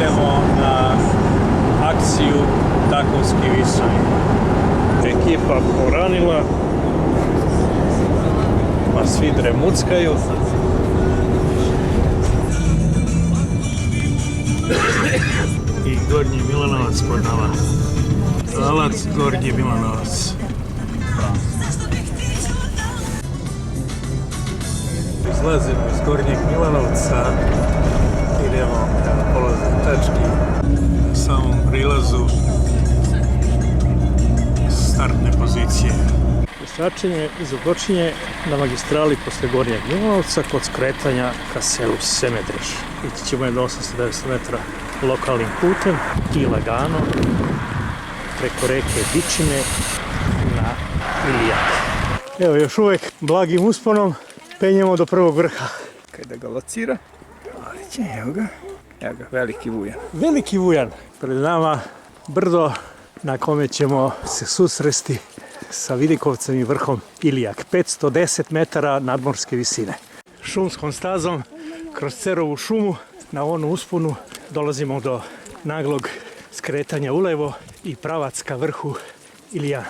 idemo na akciju Takovski visovi. Ekipa poranila, pa svi dremuckaju. I Gornji Milanovac pod nama. Zalac, Gornji Milanovac. Izlazimo iz Gornjeg Milanovca, idemo na polaznoj tački, na samom prilazu startne pozicije. Pješačenje započinje na magistrali posle Gornjeg Milanovca kod skretanja ka selu Semedreš. Ići ćemo jedno 800-900 metara lokalnim putem i lagano preko reke Dičine na Ilijak. Evo, još uvijek blagim usponom penjemo do prvog vrha. Kada ga locira, ali će, evo ga, veliki Vujan. Veliki Vujan, pred nama brdo na kome ćemo se susresti sa vidikovcem i vrhom Ilijak. 510 metara nadmorske visine. Šumskom stazom kroz Cerovu šumu na onu usponu dolazimo do naglog skretanja ulevo i pravac ka vrhu Ilija.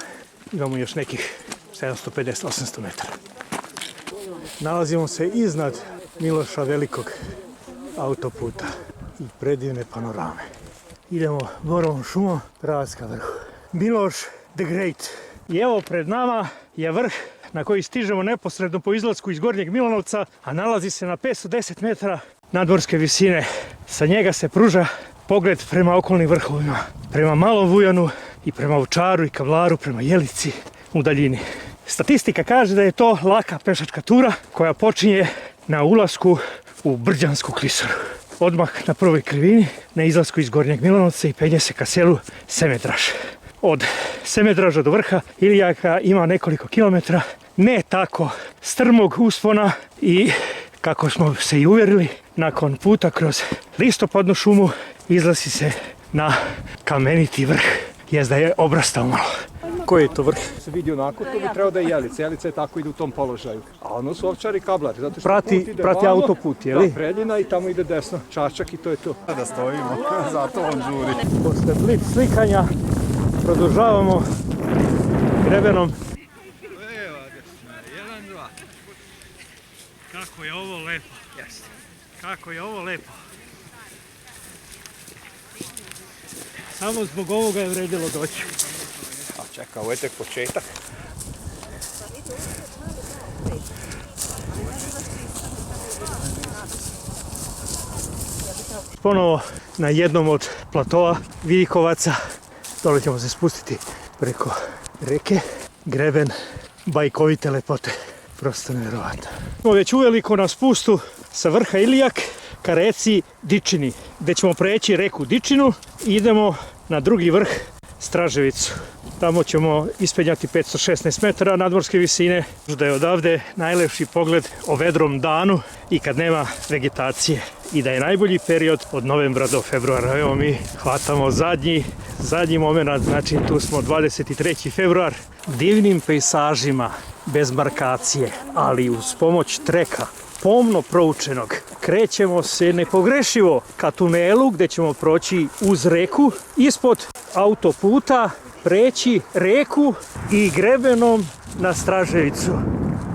Imamo još nekih 750-800 metara. Nalazimo se iznad Miloša Velikog autoputa i predivne panorame. Idemo Borovom šumom, pravac ka vrhu. Miloš the Great. I evo pred nama je vrh na koji stižemo neposredno po izlasku iz Gornjeg Milanovca, a nalazi se na 510 metara nadmorske visine. Sa njega se pruža pogled prema okolnim vrhovima, prema Malom Vujanu i prema Ovčaru i Kavlaru, prema Jelici u daljini. Statistika kaže da je to laka pešačka tura koja počinje na ulasku u Brđansku klisoru. Odmah na prvoj krivini, na izlasku iz Gornjeg Milanovca i penje se ka selu Semedraž. Od Semedraža do vrha Ilijaka ima nekoliko kilometara, ne tako strmog uspona i kako smo se i uvjerili, nakon puta kroz listopadnu šumu izlazi se na kameniti vrh. Jezda je obrastao malo. Koji je to vrh? Se vidi onako, to bi trebao da je Jelica. Jelica je tako ide u tom položaju. A ono su Ovčari i Kablari. Zato što prati autoput, je li? Da, Preljina i tamo ide desno. Čačak i to je to. Da stojimo, zato on žuri. Posle blic slikanja produžavamo grebenom. Evo ga, 1-2. Kako je ovo lepo. Kako je ovo lepo. Samo zbog ovoga je vredilo doći. A čeka, ovo je tek početak. Ponovo na jednom od platoa Vidikovaca. Dole ćemo se spustiti preko reke. Greben bajkovite lepote. Prosto nevjerovatno. Smo već uveliko na spustu sa vrha Ilijak ka reci Dičini, gdje ćemo preći reku Dičinu i idemo na drugi vrh Straževicu. Tamo ćemo ispenjati 516 metara nadmorske visine, da je odavde najlepši pogled o vedrom danu i kad nema vegetacije. I da je najbolji period od novembra do februara. Evo mi hvatamo zadnji moment, znači tu smo 23. februar. Divnim pejsažima, bez markacije, ali uz pomoć treka, pomno proučenog, krećemo se nepogrešivo ka tunelu gdje ćemo proći uz reku, ispod autoputa, preći reku i grebenom na Straževicu.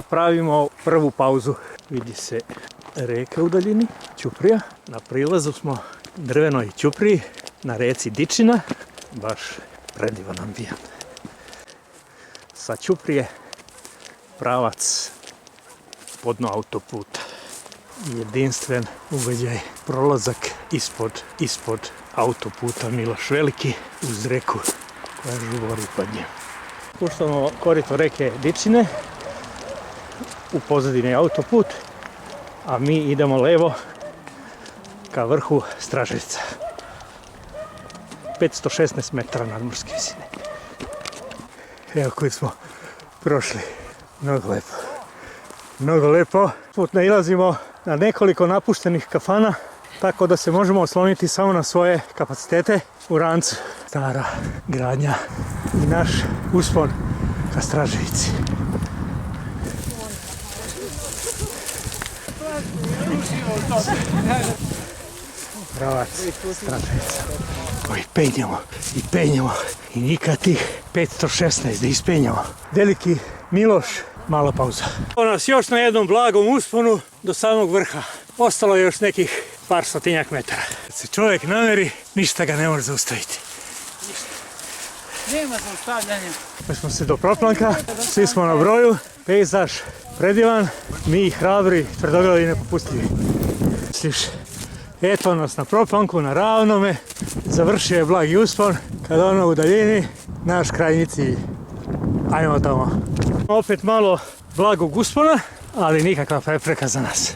Pravimo prvu pauzu. Vidi se reka u daljini, ćuprija. Na prilazu smo drvenoj ćupriji na reci Dičina. Baš predivan ambijent. Sa ćuprije pravac podno autoputa. Jedinstven ugađaj, prolazak ispod autoputa Miloš Veliki uz reku koja žubori pod njim. Puštamo korito reke Dičine, u pozadini je autoput, a mi idemo levo ka vrhu Straževica. 516 metara nadmorske visine. Evo koji smo prošli. Mnogo lepo. Put nailazimo na nekoliko napuštenih kafana, tako da se možemo osloniti samo na svoje kapacitete u rancu. Stara gradnja i naš uspon ka Straževici. Krvavac, Straževica. Koji penjemo i nikad tih 516 da ispenjamo. Veliki Miloš, mala pauza. Evo nas još na jednom blagom usponu do samog vrha. Ostalo je još nekih par stotinjak metara. Kad se čovjek nameri, ništa ga ne može zaustaviti. Nema zaustavljanja. Mi smo se do proplanka, svi smo na broju, pejzaž predivan, mi hrabri, tvrdogledi i nepopustljivi. Sliš, eto nas na proplanku, na ravnome, završio je blagi uspon, kada ono u daljini, naš krajnji cilj. Ajmo tamo. Opet malo blagog uspona, ali nikakva prepreka za nas.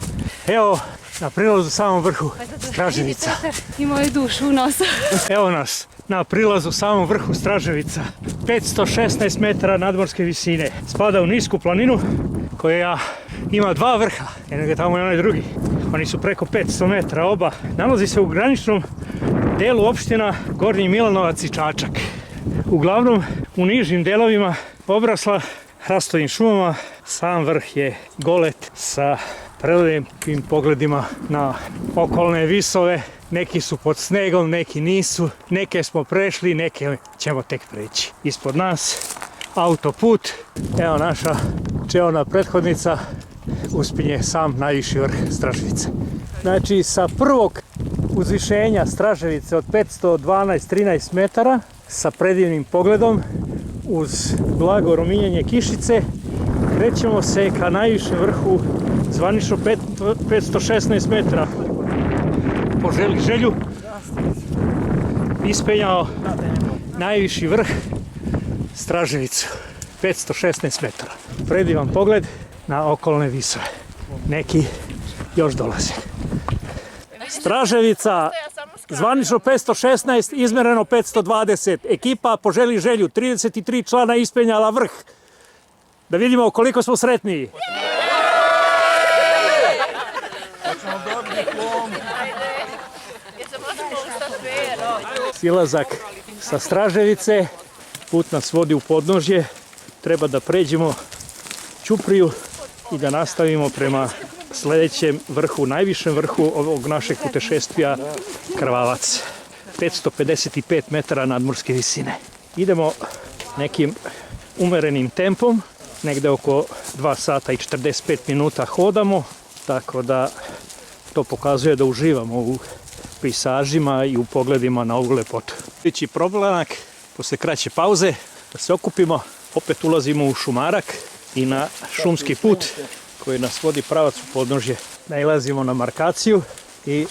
Evo, na prilazu samom vrhu, Straževica. I moju dušu u nosu. Evo nas na prilazu samom vrhu Straževica. 516 metara nadmorske visine. Spada u nisku planinu koja ima dva vrha. Jednog je tamo i onaj drugi. Oni su preko 500 metara oba. Nalazi se u graničnom delu opština Gornji Milanovac i Čačak. Uglavnom u nižim delovima obrasla hrastovim šumama. Sam vrh je golet sa prelepim pogledima na okolne visove. Neki su pod snegom, neki nisu. Neke smo prešli, neke ćemo tek preći. Ispod nas autoput. Evo naša čeona prethodnica uspinje sam najviši vrh Straževice. Znači sa prvog uzvišenja Straževice od 512-13 metara sa predivnim pogledom uz blago rominjanje kišice krećemo se ka najvišem vrhu, zvanično 516 metara. Poželi želju, ispenjao najviši vrh Straževicu, 516 metara. Predivan pogled na okolne visove. Neki još dolaze. Straževica, zvanično 516, izmereno 520. Ekipa Poželi želju, 33 člana ispenjala vrh. Da vidimo koliko smo sretniji. Silazak sa Straževice, put nas vodi u podnožje, treba da pređemo ćupriju i da nastavimo prema sljedećem vrhu, najvišem vrhu ovog našeg putešestvija, Krvavac. 555 metara nadmorske visine. Idemo nekim umerenim tempom, negde oko 2 sata i 45 minuta hodamo, tako da to pokazuje da uživamo u pejsažima i u pogledima na ovu lepotu. Sljedeći problanak, posle kraće pauze, da se okupimo, opet ulazimo u šumarak i na šumski put koji nas vodi pravac u podnožje. Nailazimo na markaciju i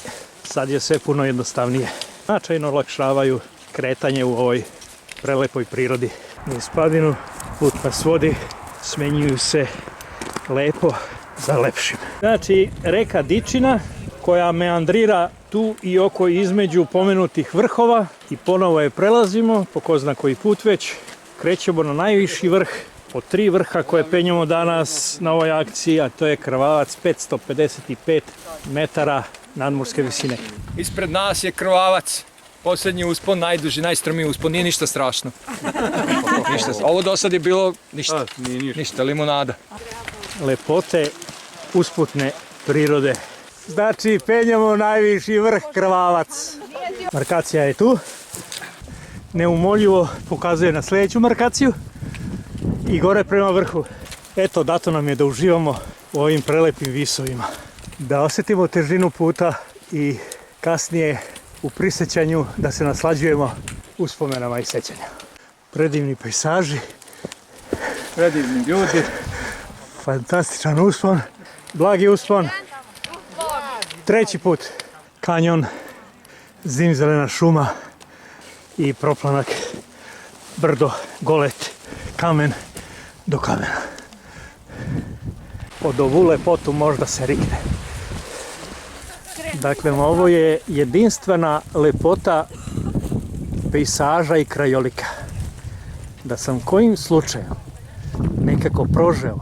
sad je sve puno jednostavnije. Značajno olakšavaju kretanje u ovoj prelepoj prirodi. Niz padinu, put nas vodi, smenjuju se lepo za lepšim. Znači, reka Dičina koja meandrira tu i oko između pomenutih vrhova i ponovo je prelazimo, po ko zna koji put već, krećemo na najviši vrh od 3 vrha koje penjemo danas na ovoj akciji, a to je Krvavac, 555 metara nadmorske visine. Ispred nas je Krvavac, posljednji uspon, najduži, najstromiji uspon, nije ništa strašno. Ništa. Ovo do sad je bilo ništa, ništa, limonada. Lepote usputne prirode. Znači, penjamo najviši vrh Krvavac. Markacija je tu. Neumoljivo pokazuje na sljedeću markaciju i gore prema vrhu. Eto, dato nam je da uživamo u ovim prelepim visovima. Da osjetimo težinu puta i kasnije u prisjećanju da se naslađujemo uspomenama i sećanja. Predivni pejsaži, predivni ljudi, fantastičan uspon, blagi uspon. 3. put, kanjon, zimzelena šuma i proplanak, brdo, golet, kamen do kamena. Od ovu lepotu možda se rikne. Dakle, ovo je jedinstvena lepota pejsaža i krajolika. Da sam kojim slučajem nekako prožeo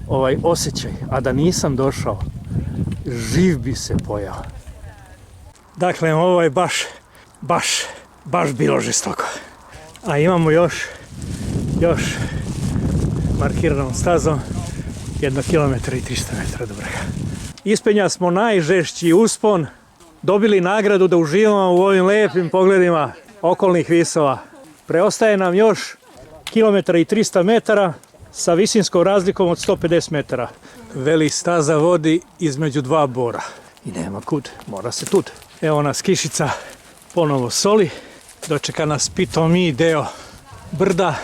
ovaj osjećaj, a da nisam došao, živ bi se pojao. Dakle, ovo je baš bilo žestoko. A imamo još markiranom stazom 1 km i 300 metara do vrha. Ispenja smo najžešći uspon dobili nagradu da uživamo u ovim lijepim pogledima okolnih visova. Preostaje nam još kilometra i 300 metara sa visinskom razlikom od 150 metara. Veli staza vodi između dva bora. I nema kud, mora se tud. Evo nas kišica, ponovo soli. Dočeka nas pitomi deo brda,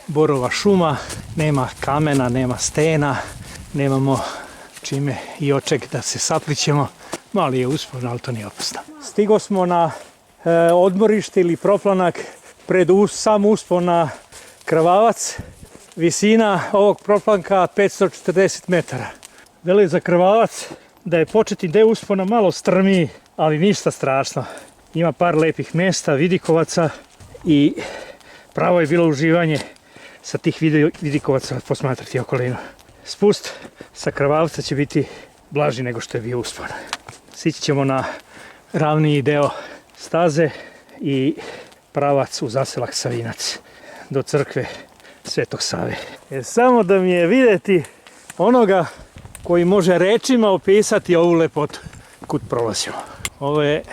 borova šuma. Nema kamena, nema stena, nemamo čime i od čeg da se saplićemo. Mali je uspon, ali to nije opasno. Stigo smo na odmorište ili proplanak pred sam uspon na Krvavac. Visina ovog proplanka 540 metara. Veli za Krvavac da je početni deo uspona malo strmiji, ali ništa strašno. Ima par lepih mjesta, vidikovaca i pravo je bilo uživanje sa tih vidikovaca posmatrati okolinu. Spust sa Krvavca će biti blaži nego što je bio uspon. Sići ćemo na ravniji deo staze i pravac u zaselak Savinac do crkve Svetog Save. Samo da mi je vidjeti onoga koji može rečima opisati ovu lepotu kud prolazimo. Ovo je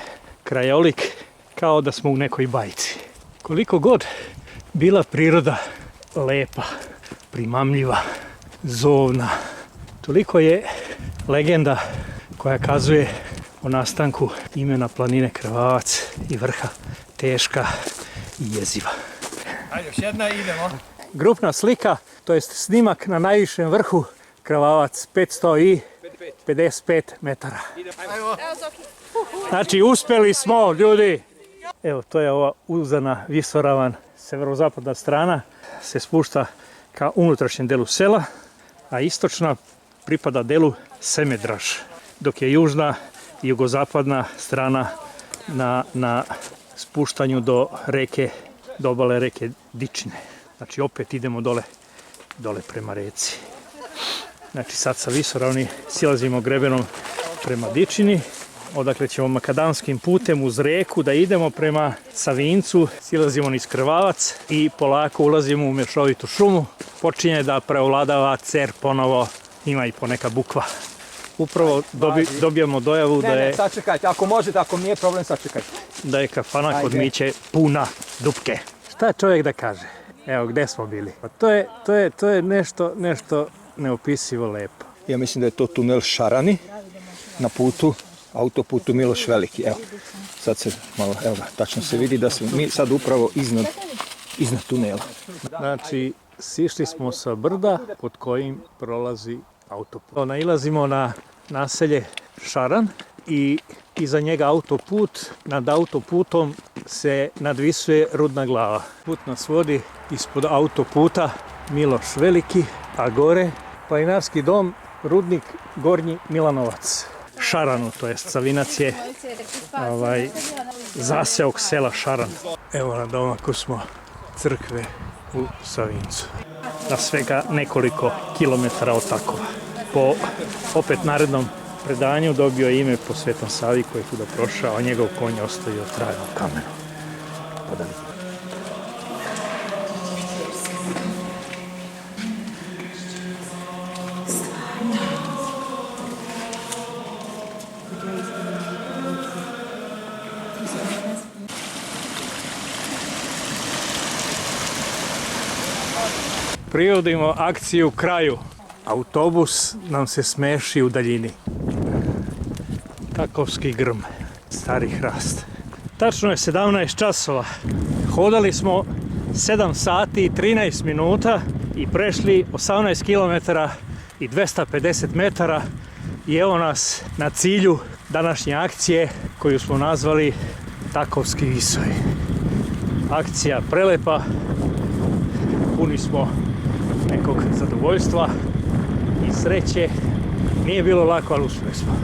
krajolik kao da smo u nekoj bajci. Koliko god bila priroda lepa, primamljiva, zovna, toliko je legenda koja kazuje o nastanku imena planine Krvavac i vrha teška i jeziva. Ajde, još jedna i idemo. Grupna slika, to jest snimak na najvišem vrhu Krvavac, 555 metara. Znači, uspjeli smo, ljudi! Evo, to je ova uzdana visoravan, severozapadna strana se spušta ka unutrašnjem delu sela, a istočna pripada delu Semedraž, dok je južna i jugozapadna strana na spuštanju do obale reke Dičine. Znači opet idemo dole prema reci. Znači sad sa visoravni silazimo grebenom prema Dičini, odakle ćemo makadamskim putem uz reku da idemo prema Savincu, silazimo niz Krvavac i polako ulazimo u mješovitu šumu. Počinje da preovladava cer ponovo, ima i poneka bukva. Upravo dobijamo dojavu da je... Ne, sačekajte, ako možete, ako nije problem, sačekajte. Da je kafana kod Miće puna dupke. Šta čovjek da kaže? Evo, gdje smo bili? Pa to je nešto neopisivo lepo. Ja mislim da je to tunel Šarani na putu, autoputu Miloš Veliki. Evo, sad se malo, evo ga, tačno se vidi da smo mi sad upravo iznad tunela. Znači, sišli smo sa brda pod kojim prolazi autoput. Nailazimo na naselje Šaran i iza njega autoput. Nad autoputom se nadvisuje Rudna glava. Put nas vodi ispod autoputa Miloš Veliki, a gore planinarski dom Rudnik Gornji Milanovac. Šaranu, to jest Savinac je zaseok sela Šaran. Evo na domaku smo crkve u Savincu. Na svega nekoliko kilometara od Takova. Po opet narednom predanju dobio je ime po Svetom Savi koji je tuda prošao, a njegov konj je ostavio trajno kamenu. Privodimo akciju kraju. Autobus nam se smeši u daljini. Takovski grm, stari hrast. Tačno je 17 časova. Hodali smo 7 sati i 13 minuta i prešli 18 km i 250 metara i evo nas na cilju današnje akcije koju smo nazvali Takovski visovi. Akcija prelepa, puni smo nekog zadovoljstva i sreće. Nije bilo lako, ali uspjeli smo.